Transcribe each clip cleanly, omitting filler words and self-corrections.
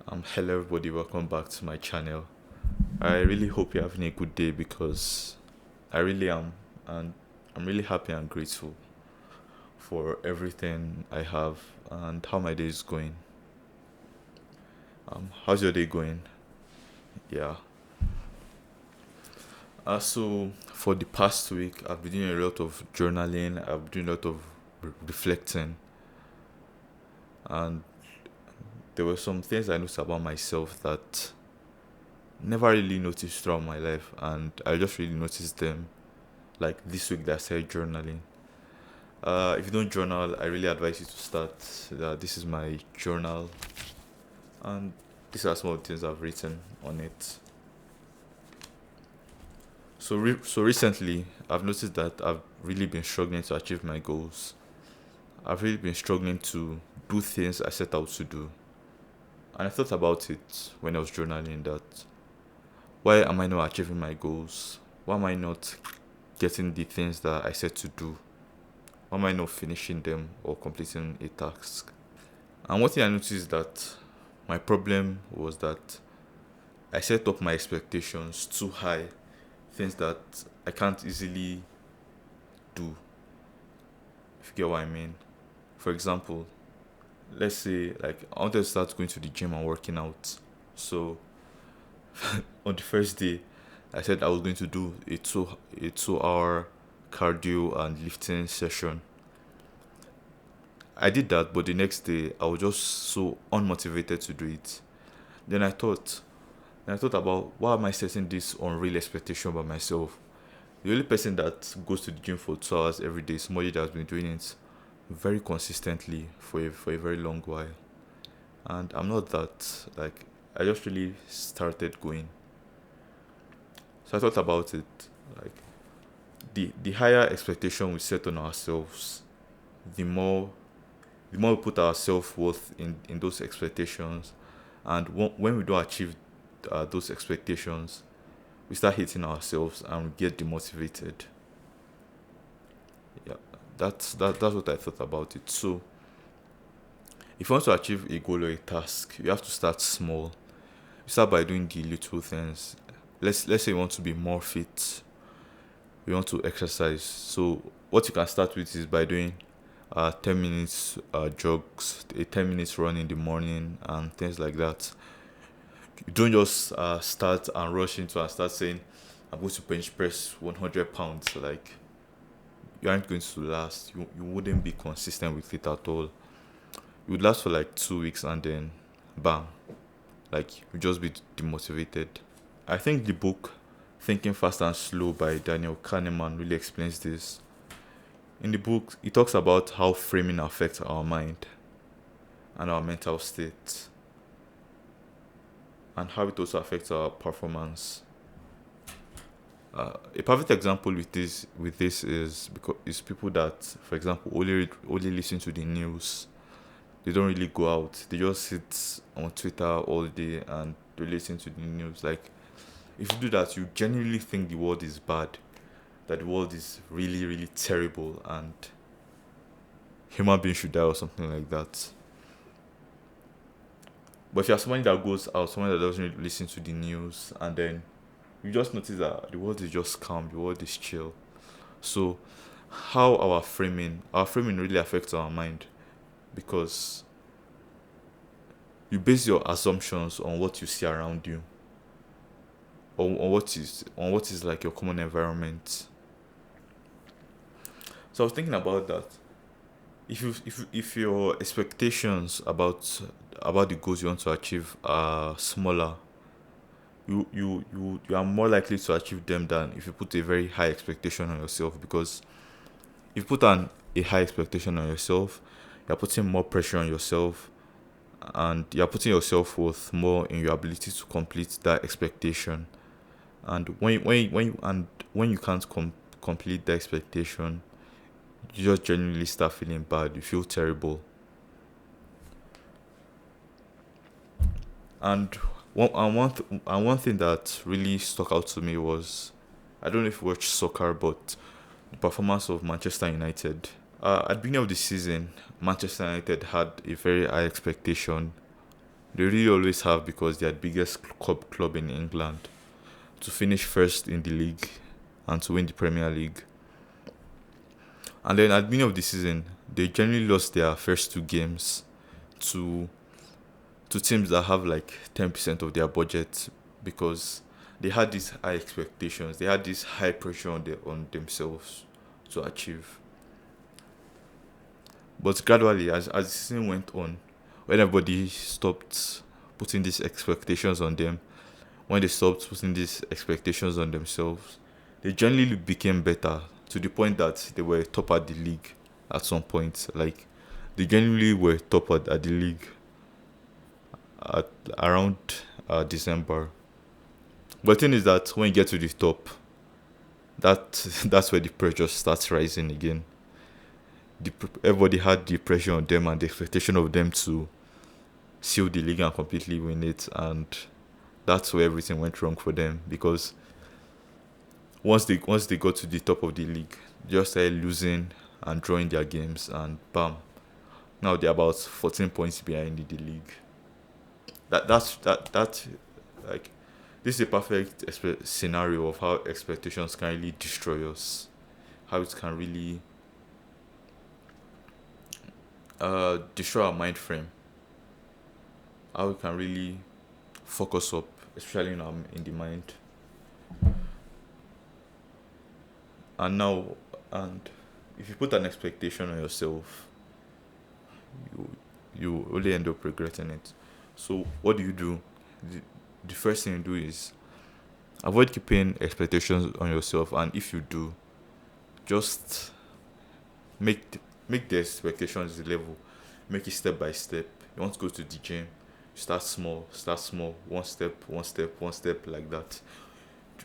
Hello everybody, welcome back to my channel. I really hope you're having a good day because I really am, and I'm really happy and grateful for everything I have and how my day is going. How's your day going? Yeah. So for the past week, I've been doing a lot of journaling. I've been doing a lot of reflecting, and there were some things I noticed about myself that never really noticed throughout my life, and I just really noticed them like this week that I started journaling. If you don't journal, I really advise you to start. This is my journal, and these are some of the things I've written on it. So recently, I've noticed that I've really been struggling to achieve my goals. I've really been struggling to do things I set out to do, and I thought about it when I was journaling. That why am I not achieving my goals? Why am I not getting the things that I set to do? Why am I not finishing them or completing a task? And one thing I noticed is that my problem was that I set up my expectations too high, things that I can't easily do, if you get what I mean. For example, let's say like I wanted to start going to the gym and working out. So on the first day, I said I was going to do a 2 hour cardio and lifting session. I did that, but the next day I was just so unmotivated to do it. Then I thought about why am I setting this unreal expectation by myself? The only person that goes to the gym for 2 hours every day is somebody that's been doing it very consistently for a very long while. And I'm not that. Like, I just really started going. So I thought about it. Like, the higher expectation we set on ourselves, the more the more we put our self worth in those expectations, and when we don't achieve those expectations, we start hating ourselves and we get demotivated. Yeah, that's what I thought about it. So, if you want to achieve a goal or a task, you have to start small. You start by doing the little things. Let's say you want to be more fit. You want to exercise. So, what you can start with is by doing 10 minutes jogs, a 10 minutes run in the morning, and things like that. You don't just start and rush into and start saying, I'm going to bench press 100 pounds. Like, you aren't going to last. You wouldn't be consistent with it at all. You would last for like 2 weeks and then, bam, like, you just be demotivated. I think the book Thinking Fast and Slow by Daniel Kahneman really explains this. In the book, he talks about how framing affects our mind and our mental state, and how it also affects our performance. A perfect example with this is people that, for example, only listen to the news. They don't really go out. They just sit on Twitter all day and they listen to the news. Like, if you do that, you genuinely think the world is bad, that the world is really, really terrible, and human beings should die or something like that. But if you're somebody that goes out, someone that doesn't really listen to the news, and then you just notice that the world is just calm, the world is chill. So, how our framing really affects our mind, because you base your assumptions on what you see around you, or on what is like your common environment. So I was thinking about that. If your expectations about the goals you want to achieve are smaller, you are more likely to achieve them than if you put a very high expectation on yourself. Because if you put a high expectation on yourself, you're putting more pressure on yourself, and you're putting yourself worth more in your ability to complete that expectation. And when you can't complete the expectation, you just genuinely start feeling bad. You feel terrible. And one thing that really stuck out to me was, I don't know if you watch soccer, but the performance of Manchester United. At the beginning of the season, Manchester United had a very high expectation. They really always have because they're the biggest club in England. To finish first in the league and to win the Premier League. And then at the beginning of the season, they generally lost their first two games to teams that have like 10% of their budget because they had these high expectations. They had this high pressure on themselves to achieve. But gradually, as the season went on, when everybody stopped putting these expectations on them, when they stopped putting these expectations on themselves, they generally became better to the point that they were top at the league at some point. Like, they genuinely were top at the league at around December. But the thing is that when you get to the top, that's where the pressure starts rising again. Everybody had the pressure on them and the expectation of them to seal the league and completely win it, and that's where everything went wrong for them because once they got to the top of the league, they just started losing and drawing their games, and bam, now they're about 14 points behind in the league. That like this is a perfect scenario of how expectations can really destroy us, how it can really destroy our mind frame, how it can really focus up, especially in the mind. And now, and if you put an expectation on yourself, you you only end up regretting it. So what do? The first thing you do is avoid keeping expectations on yourself, and if you do, just make the expectations level, make it step by step. You want to go to the gym, start small, one step, one step, like that.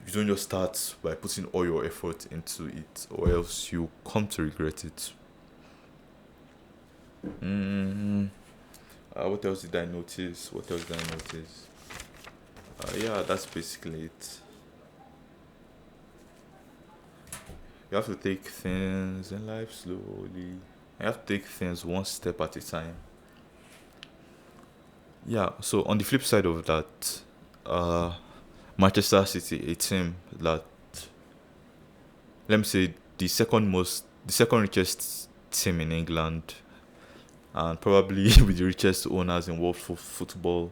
You don't just start by putting all your effort into it, or else you come to regret it. mm what else did I notice? Yeah, that's basically it. You have to take things in life slowly. You have to take things one step at a time. Yeah, so on the flip side of that, uh, Manchester City, a team that, let me say, the second richest team in England, and probably with the richest owners in world football.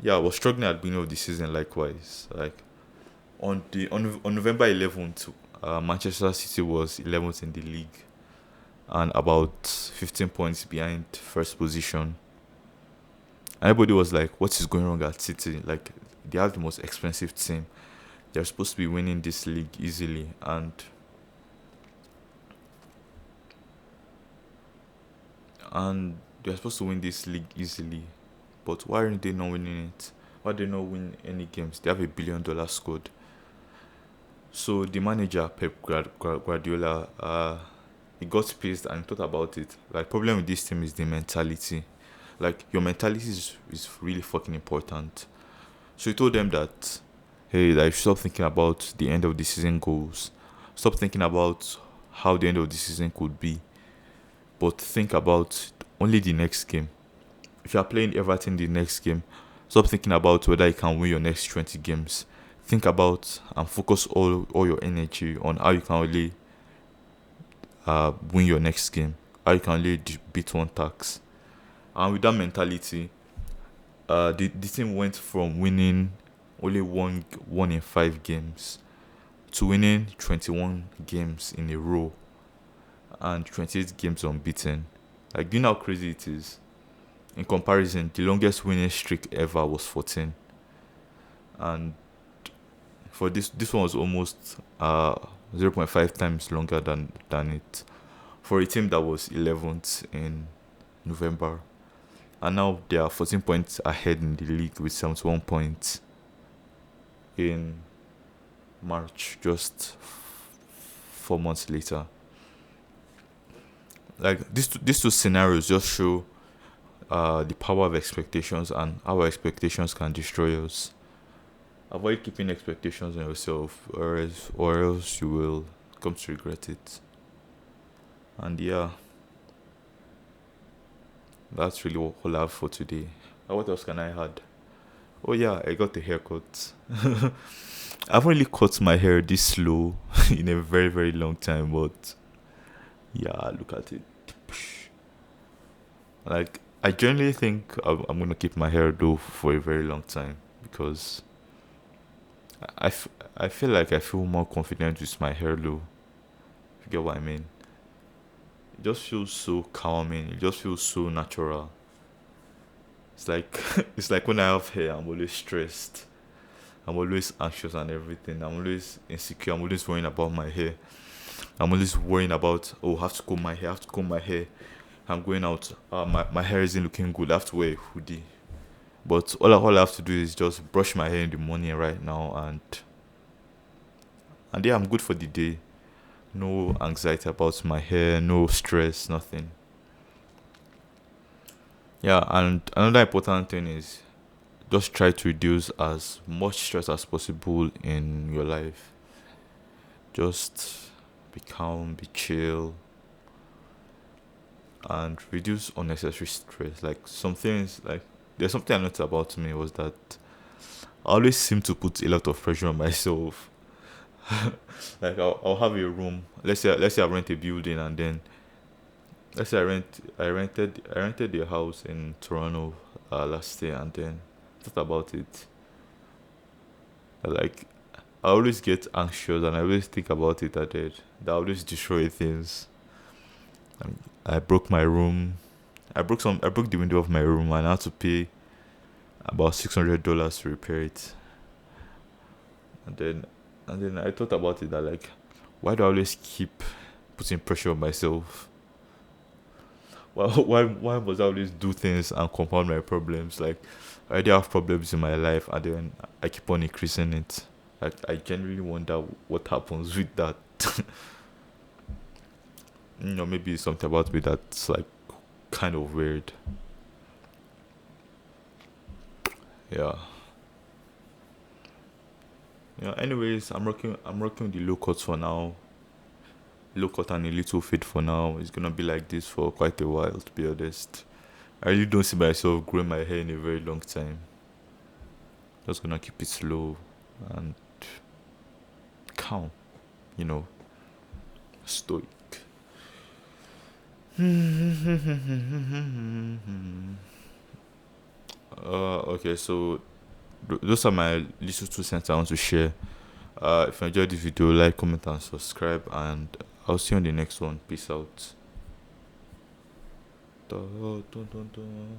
Yeah, I was struggling at the beginning of the season likewise. Like on November 11th, Manchester City was 11th in the league and about 15 points behind first position. Everybody was like, "What is going wrong at City? Like, they have the most expensive team. They're supposed to be winning this league easily, and they're supposed to win this league easily. But why aren't they not winning it? Why they not win any games? They have $1 billion squad." So the manager Pep Guardiola, he got pissed and thought about it. Like, problem with this team is the mentality. Like, your mentality is really fucking important. So he told them that, hey, like, stop thinking about the end of the season goals. Stop thinking about how the end of the season could be, but think about only the next game. If you are playing Everton the next game, stop thinking about whether you can win your next 20 games. Think about and focus all your energy on how you can only win your next game, how you can only beat one tax. And with that mentality, the team went from winning only one in 5 games to winning 21 games in a row and 28 games unbeaten. Like, do you know how crazy it is? In comparison, the longest winning streak ever was 14, and for this one was almost 0.5 times longer than it, for a team that was 11th in November, and now they are 14 points ahead in the league with 71 points in March, just 4 months later. Like, these two scenarios just show the power of expectations and how our expectations can destroy us. Avoid keeping expectations on yourself, or else you will come to regret it. And yeah, That's really all I have for today. What else can I add? Oh yeah, I got a haircut. I haven't really cut my hair this slow in a very very long time, but yeah, look at it. Like I generally think I'm gonna keep my hair though for a very long time because I feel like I feel more confident with my hair though. If you get what I mean? It just feels so calming. It just feels so natural. It's like it's like when I have hair, I'm always stressed. I'm always anxious and everything. I'm always insecure. I'm always worrying about my hair. I'm always worrying about, oh, I have to comb my hair. I have to comb my hair. I'm going out. My hair isn't looking good. I have to wear a hoodie. But all I have to do is just brush my hair in the morning right now, and yeah, I'm good for the day. No anxiety about my hair. No stress. Nothing. Yeah, and another important thing is just try to reduce as much stress as possible in your life. Just be calm, be chill, and reduce unnecessary stress. Like some things, like there's something I noticed about me was that I always seem to put a lot of pressure on myself. Like I'll have a room. Let's say I rent a building, and then let's say I rented a house in Toronto last year, and then thought about it. Like I always get anxious, and I always think about it. That always destroy things. I broke my room. I broke the window of my room, and I had to pay about $600 to repair it. And then I thought about it that, like, why do I always keep putting pressure on myself? Why must I always do things and compound my problems? Like I already have problems in my life, and then I keep on increasing it. Like I genuinely wonder what happens with that. Maybe it's something about me that's like kind of weird. Yeah. Yeah. Anyways, I'm rocking the low cut for now. Low cut and a little fade for now. It's gonna be like this for quite a while, to be honest. I really don't see myself growing my hair in a very long time. Just gonna keep it slow and calm, you know, stoic. Okay, so those are my little 2 cents I want to share. If you enjoyed this video, like, comment, and subscribe, and I'll see you on the next one. Peace out. Da, dun, dun, dun.